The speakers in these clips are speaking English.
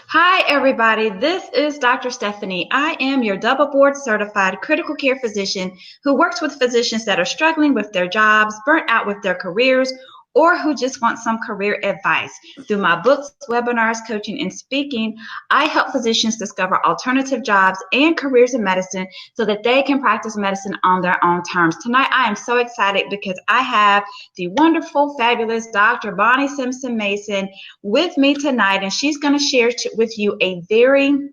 Hi, everybody. This is Dr. Stephanie. I am your double board certified critical care physician who works with physicians that are struggling with their jobs, burnt out with their careers, or who just want some career advice. Through my books, webinars, coaching, and speaking, I help physicians discover alternative jobs and careers in medicine so that they can practice medicine on their own terms. Tonight, I am so excited because I have the wonderful, fabulous Dr. Bonnie Simpson Mason with me tonight, and she's going to share with you a very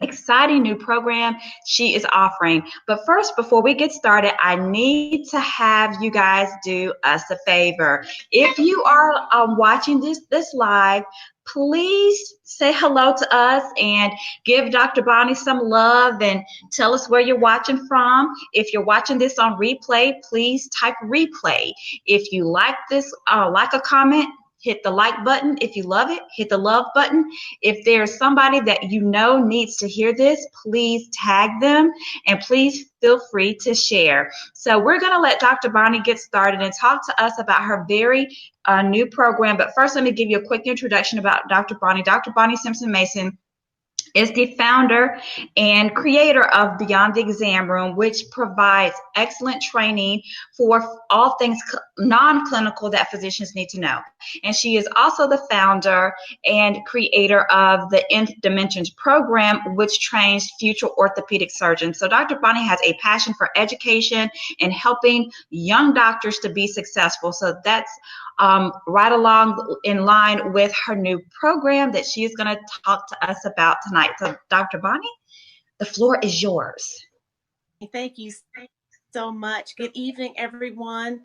exciting new program she is offering. But first, before we get started, I need to have you guys do us a favor. If you are watching this live, please say hello to us and give Dr. Bonnie some love and tell us where you're watching from. If you're watching this on replay, please type replay. If you like this, like a comment, hit the like button. If you love it, hit the love button. If there's somebody that you know needs to hear this, please tag them and please feel free to share. So we're going to let Dr. Bonnie get started and talk to us about her very new program. But first, let me give you a quick introduction about Dr. Bonnie. Dr. Bonnie Simpson Mason is the founder and creator of Beyond the Exam Room, which provides excellent training for all things non-clinical that physicians need to know. And she is also the founder and creator of the Nth Dimensions program, which trains future orthopedic surgeons. So Dr. Bonnie has a passion for education and helping young doctors to be successful. So that's right along in line with her new program that she is going to talk to us about tonight. So, Dr. Bonnie, the floor is yours. Thank you so much. Good evening, everyone,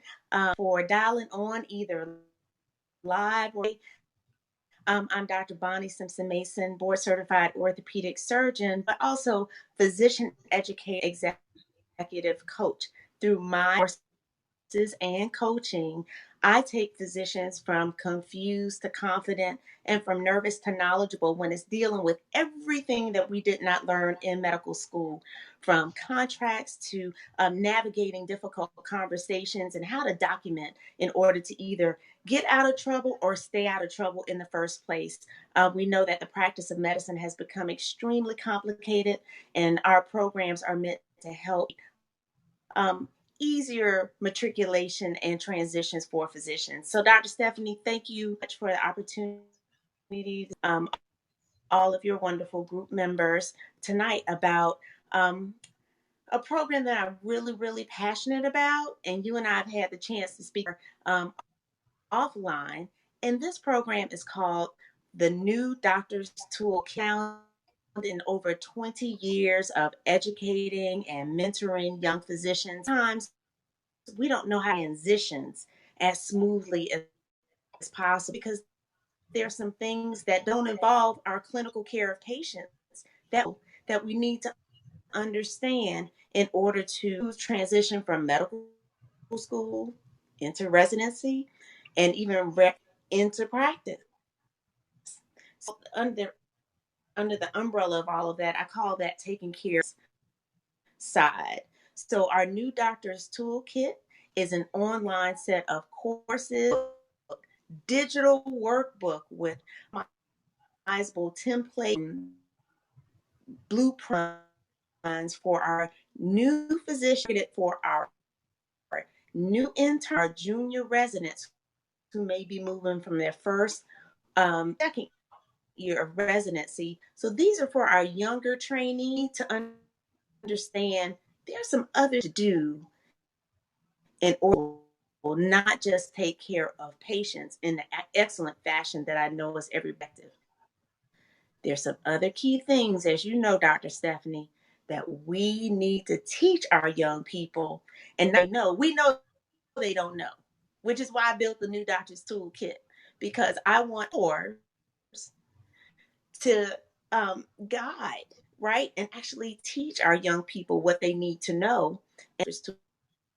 for dialing on either live or I'm Dr. Bonnie Simpson Mason, board certified orthopedic surgeon, but also physician educator, executive coach. Through my courses and coaching, I take physicians from confused to confident and from nervous to knowledgeable when it's dealing with everything that we did not learn in medical school, from contracts to navigating difficult conversations and how to document in order to either get out of trouble or stay out of trouble in the first place. We know that the practice of medicine has become extremely complicated, and our programs are meant to help easier matriculation and transitions for physicians. So, Dr. Stephanie, thank you much for the opportunity, all of your wonderful group members tonight about a program that I'm really, really passionate about. And you and I have had the chance to speak offline. And this program is called the New Doctor's Toolkit. In over 20 years of educating and mentoring young physicians, sometimes we don't know how to transitions as smoothly as possible because there are some things that don't involve our clinical care of patients that that we need to understand in order to transition from medical school into residency and even into practice. So under the umbrella of all of that, I call that taking care side. So our new doctor's toolkit is an online set of courses, digital workbook with customizable template blueprints for our new physician, for our new intern, our junior residents who may be moving from their first, second year of residency. So these are for our younger trainees to understand there's some other to do in order to not just take care of patients in the excellent fashion that I know is every effective. There's some other key things, as you know, Dr. Stephanie, that we need to teach our young people. And we know they don't know, which is why I built the new doctor's toolkit, because I want to guide, right? And actually teach our young people what they need to know. And this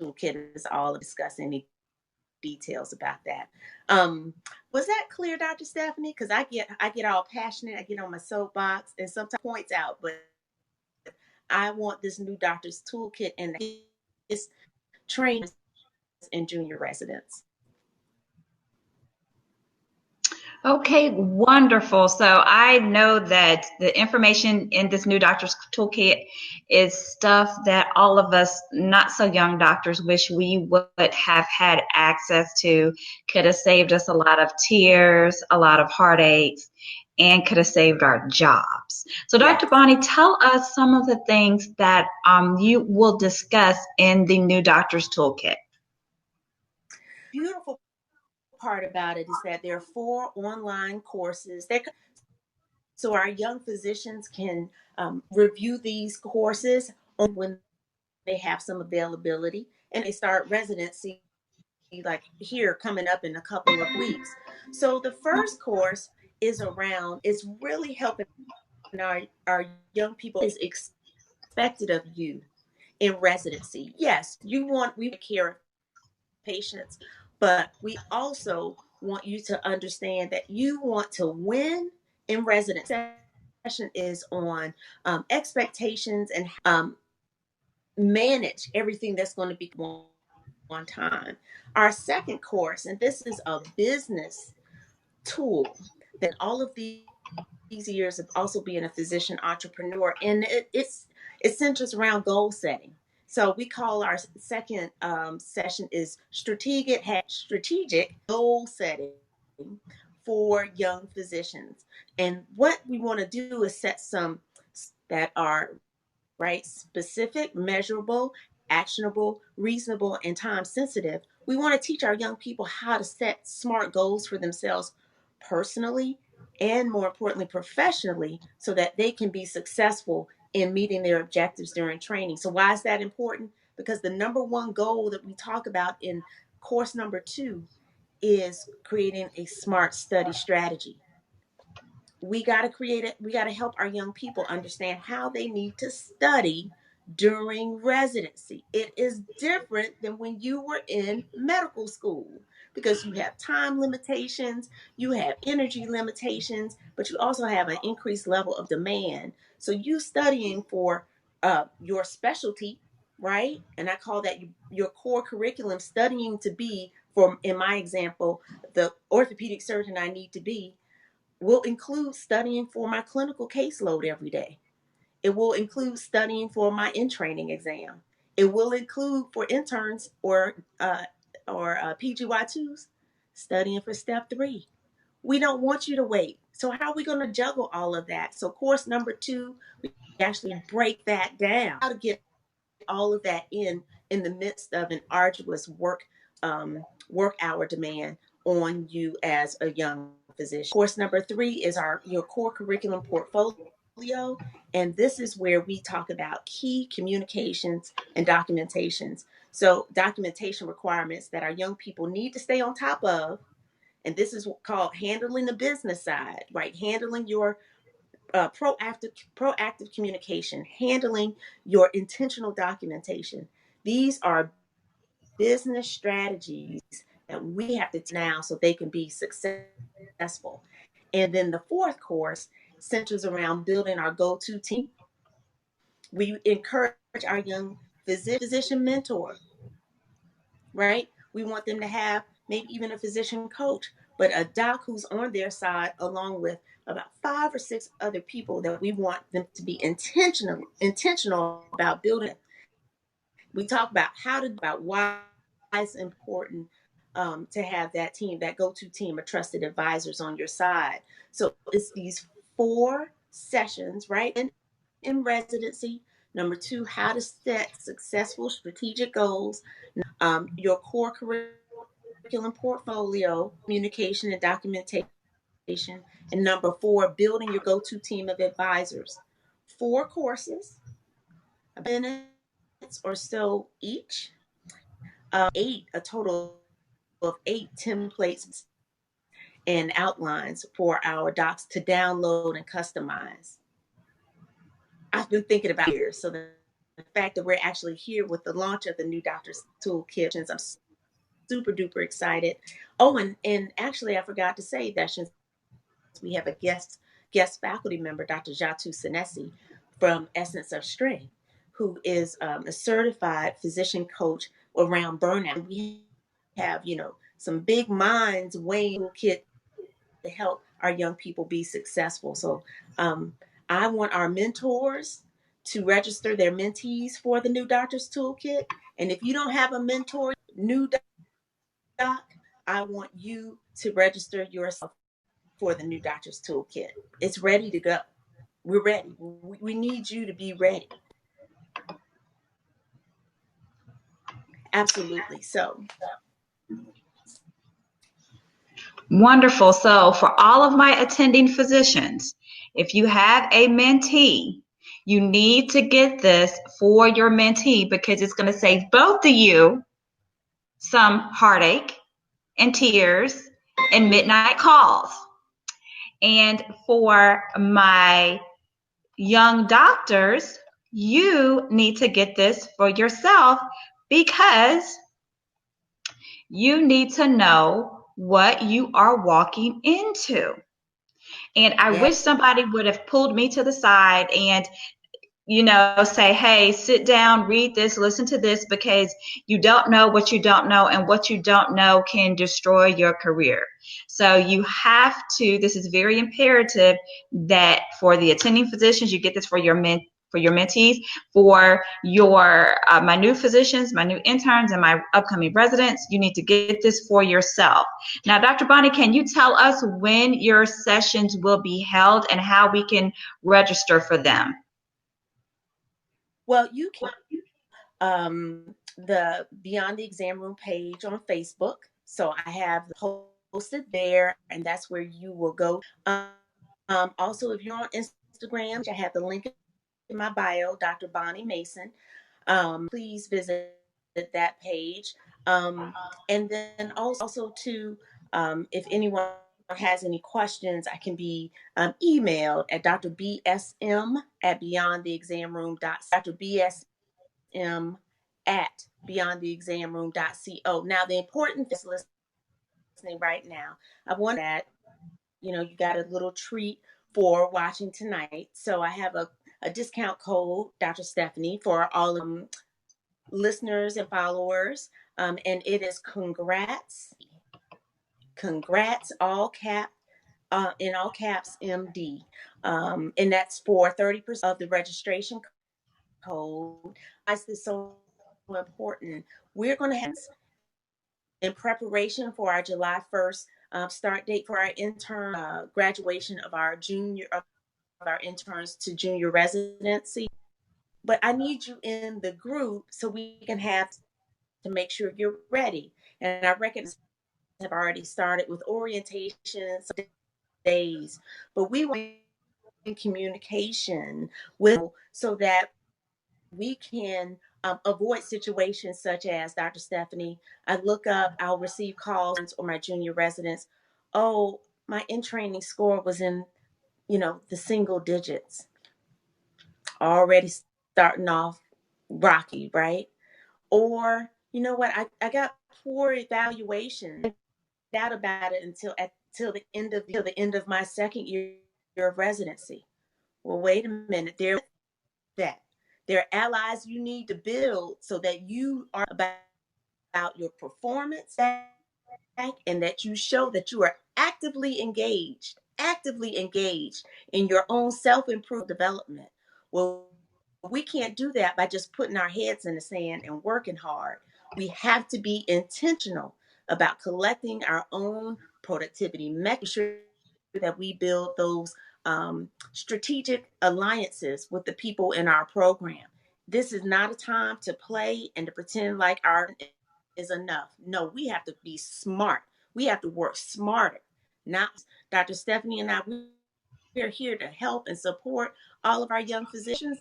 toolkit is all discussing the details about that. Was that clear, Dr. Stephanie? Because I get all passionate, I get on my soapbox and sometimes points out, but I want this new doctor's toolkit and this training in junior residents. Okay, wonderful. So I know that the information in this new doctor's toolkit is stuff that all of us not so young doctors wish we would have had access to. Could have saved us a lot of tears, a lot of heartaches, and could have saved our jobs. So, Dr. Yes. Bonnie, tell us some of the things that you will discuss in the new doctor's toolkit. Beautiful part about it is that there are 4 online courses that so our young physicians can review these courses on when they have some availability and they start residency like here coming up in a couple of weeks. So the first course is really helping our young people is expected of you in residency. Yes, we take care of patients, but we also want you to understand that you want to win in residency. Session is on expectations and manage everything that's going to be one time. Our second course, and this is a business tool that all of these years of also being a physician entrepreneur, and it centers around goal setting. So we call our second session is strategic goal setting for young physicians. And what we want to do is set some that are right? Specific, measurable, actionable, reasonable, and time sensitive. We want to teach our young people how to set smart goals for themselves personally and more importantly, professionally, so that they can be successful in meeting their objectives during training. So, why is that important? Because the number one goal that we talk about in course number 2 is creating a smart study strategy. We got to create it. We got to help our young people understand how they need to study during residency. It is different than when you were in medical school because you have time limitations, you have energy limitations, but you also have an increased level of demand. So you studying for your specialty, right? And I call that your core curriculum, studying to be, for in my example, the orthopedic surgeon I need to be will include studying for my clinical caseload every day. It will include studying for my in training exam. It will include for interns or PGY2s studying for step 3. We don't want you to wait. So how are we going to juggle all of that? So course number 2, we actually break that down. How to get all of that in the midst of an arduous work hour demand on you as a young physician. Course number 3 is your core curriculum portfolio, and this is where we talk about key communications and documentations. So documentation requirements that our young people need to stay on top of, and this is called handling the business side, right? Handling your proactive communication, handling your intentional documentation. These are business strategies that we have to now so they can be successful. And then the fourth course centers around building our go-to team. We encourage our young physician mentor, right? We want them to have maybe even a physician coach, but a doc who's on their side along with about 5 or 6 other people that we want them to be intentional about building. We talk about about why it's important to have that team, that go-to team of trusted advisors on your side. So it's these 4 sessions, right? In residency. Number 2, how to set successful strategic goals. Your core curriculum portfolio, communication and documentation. And number 4, building your go-to team of advisors. 4 courses, minutes or so each. A total of 8 templates and outlines for our docs to download and customize. I've been thinking about here, so the fact that we're actually here with the launch of the new Doctor's Toolkit, I'm super duper excited. Oh, and actually, I forgot to say that since we have a guest faculty member, Dr. Jatu Senesi from Essence of Strength, who is a certified physician coach around burnout. We have, some big minds weighing kit to help our young people be successful. So I want our mentors to register their mentees for the New Doctors Toolkit. And if you don't have a mentor, New Doc, I want you to register yourself for the New Doctors Toolkit. It's ready to go. We're ready. We need you to be ready. Absolutely. So Wonderful. So for all of my attending physicians, if you have a mentee, you need to get this for your mentee because it's going to save both of you some heartache and tears and midnight calls. And for my young doctors, you need to get this for yourself because you need to know what you are walking into. And I wish somebody would have pulled me to the side and say, hey, sit down, read this, listen to this, because you don't know what you don't know, and what you don't know can destroy your career. So you have to, this is very imperative that for the attending physicians, you get this for your mentees, for your my new physicians, my new interns, and my upcoming residents. You need to get this for yourself. Now, Dr. Bonnie, can you tell us when your sessions will be held and how we can register for them? Well, you can the Beyond the Exam Room page on Facebook. So I have posted there, and that's where you will go. Also, if you're on Instagram, I have the link in my bio, Dr. Bonnie Mason. Please visit that page. And then also to, if anyone has any questions, I can be emailed at drbsm@beyondtheexamroom.co. drbsm at beyondtheexamroom.co. Now, the important thing is listening right now. I want that, you got a little treat for watching tonight. So I have a discount code, Dr. Stephanie, for all listeners and followers. And it is congrats, all cap, in all caps, MD. And that's for 30% of the registration code. This is so important. We're going to have, in preparation for our July 1st start date for our intern graduation of our interns to junior residency. But I need you in the group so we can have to make sure you're ready. And I recognize have already started with orientations days, but we want in communication with so that we can avoid situations such as, Dr. Stephanie, I'll receive calls or my junior residents, oh, my in-training score was in, the single digits, already starting off rocky, right? Or, you know what, I got poor evaluation, doubt about it till the end of my second year of residency. Well, wait a minute, there are allies you need to build so that you are about your performance and that you show that you are actively engaged in your own self-improvement development. Well, we can't do that by just putting our heads in the sand and working hard. We have to be intentional about collecting our own productivity, making sure that we build those strategic alliances with the people in our program. This is not a time to play and to pretend like our is enough. No, we have to be smart. We have to work smarter. Not Dr. Stephanie and I, we are here to help and support all of our young physicians,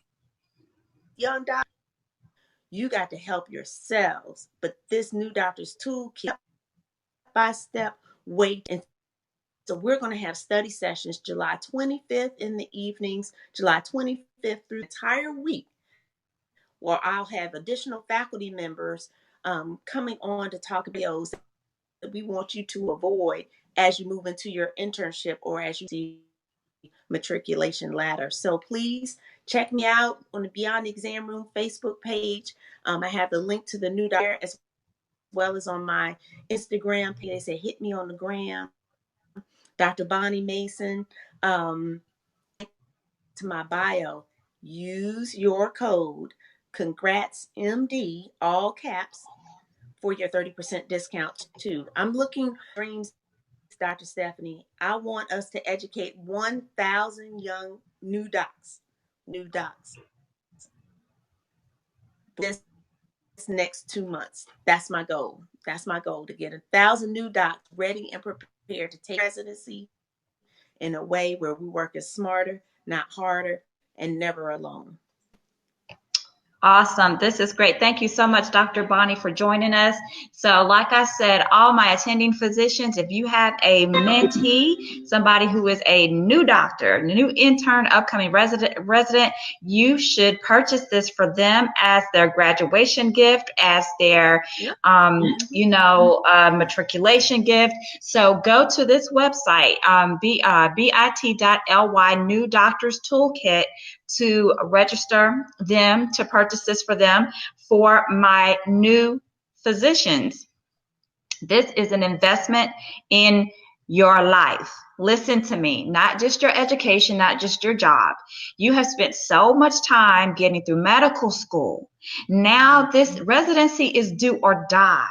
young doctors. You got to help yourselves. But this New Doctors Toolkit, by step, wait. And so we're going to have study sessions July 25th in the evenings, July 25th through the entire week, where I'll have additional faculty members coming on to talk about those that we want you to avoid as you move into your internship or as you see matriculation ladder. So please check me out on the Beyond the Exam Room Facebook page. I have the link to the New Doctor as well as on my Instagram page. They say hit me on the gram. Dr. Bonnie Mason, to my bio, use your code CONGRATSMD, all caps, for your 30% discount too. I'm looking dreams, Dr. Stephanie. I want us to educate 1,000 young new docs this next 2 months. That's my goal. That's my goal, to get 1,000 new docs ready and prepared to take residency in a way where we work as smarter, not harder, and never alone. Awesome. This is great. Thank you so much, Dr. Bonnie, for joining us. So like I said, all my attending physicians, if you have a mentee, somebody who is a new doctor, new intern, upcoming resident, you should purchase this for them as their graduation gift, as their, matriculation gift. So go to this website, bit.ly, New Doctors Toolkit, to register them, to purchase this for them, for my new physicians. This is an investment in your life. Listen to me, not just your education, not just your job. You have spent so much time getting through medical school. Now this residency is do or die.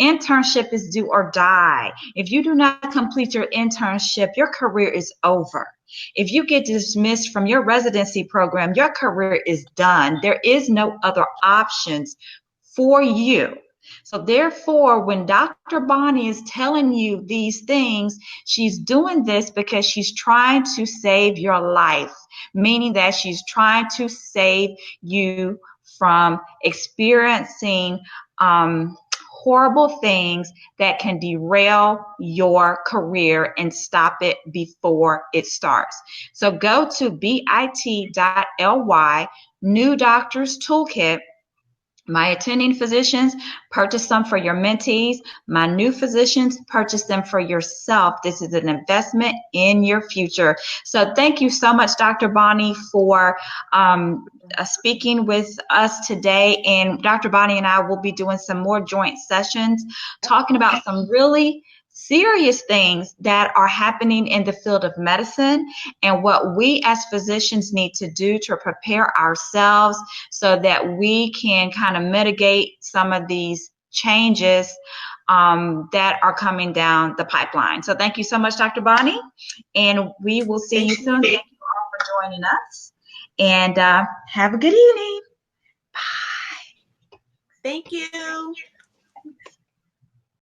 Internship is do or die. If you do not complete your internship, your career is over. If you get dismissed from your residency program, your career is done. There is no other options for you. So therefore, when Dr. Bonnie is telling you these things, she's doing this because she's trying to save your life, meaning that she's trying to save you from experiencing horrible things that can derail your career and stop it before it starts. So go to bit.ly, New Doctors Toolkit. My attending physicians, purchase some for your mentees. My new physicians, purchase them for yourself. This is an investment in your future. So thank you so much, Dr. Bonnie, for speaking with us today. And Dr. Bonnie and I will be doing some more joint sessions talking about some really serious things that are happening in the field of medicine and what we as physicians need to do to prepare ourselves so that we can kind of mitigate some of these changes that are coming down the pipeline. So thank you so much, Dr. Bonnie, and we will see you soon. Thank you all for joining us, and have a good evening. Bye. Thank you.